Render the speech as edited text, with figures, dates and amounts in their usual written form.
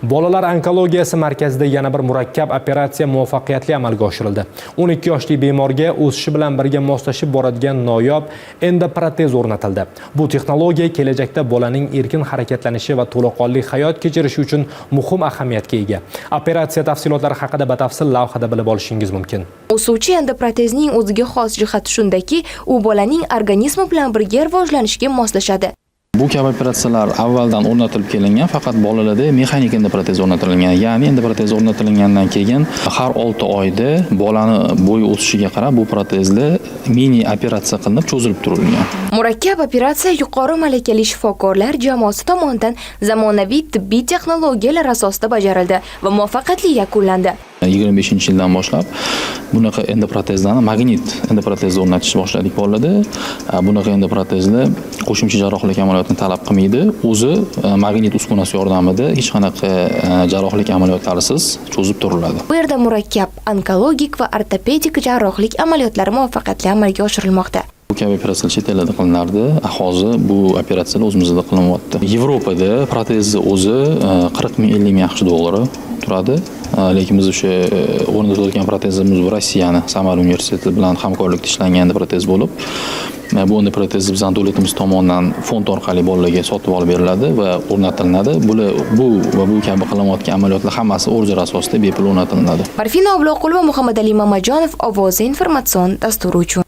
Bolalar onkologiyasi markazida yana bir murakkab operatsiya muvaffaqiyatli amalga oshirildi. 12 yoshli bemorga o'sishi bilan birga moslashib boradigan noyob endoprotez o'rnatildi. Bu texnologiya kelajakda bolaning erkin harakatlanishi va to'laqonli hayot kechirishi uchun muhim ahamiyatga ega. Operatsiya tafsilotlari haqida batafsil lavhada bilib olishingiz mumkin. O'suvchi endoprotezning o'ziga xos jihati shundaki, u bolaning organizmi bilan birga rivojlanishga moslashadi. Bu kabi operatsiyalar avvaldan o'rnatilib kelingan, faqat bolalarda mexanik endoprotez o'rnatilgan. Ya'ni endoprotez o'rnatilgandan keyin har 6 oyda bolani bo'yi o'sishiga qarab bu protezlar mini operatsiya qilinib cho'zilib turilgan. Murakkab operatsiya yuqori malakali shifokorlar jamoasi tomonidan zamonaviy tibbiy texnologiyalar asosida bajarildi va muvaffaqiyatli yakunlandi. 25-yildan boshlab bunaqa endoprotezlarni magnit endoprotezda o'rnatishni boshladik bolalarda. Bunaqa endoprotezlar qo'shimcha jarrohlik amaliyotini talab qilmaydi. O'zi magnit uskunasi yordamida hech qanaqa jarrohlik amaliyotlarisiz cho'zib turiladi. Bu yerda murakkab onkologik va ortopedik jarrohlik amaliyotlari muvaffaqiyatli amalga oshirilmoqda. Bu kabi operatsiyalar chet ellarda qilinardi. Hozir bu operatsiyalar o'zimizda qilinyapti. Yevropada protezni o'zi 40 ming 50 ming yaxshi dollar turadi. Lekin biz o'sha o'rnatilayotgan protezimiz bu Rossiyani Samara universiteti bilan hamkorlikda ishlangan protez bo'lib, bu protez bizning davlatimiz tomonidan fond orqali bolalarga sotib olib beriladi va o'rnatiladi. Bu kabi qilinayotgan amaliyotlar hammasi order asosida bepul o'rnatiladi. Marfina Obloqulova, Muhammad Ali Mamajonov, Ovozi informatsion dasturi uchun.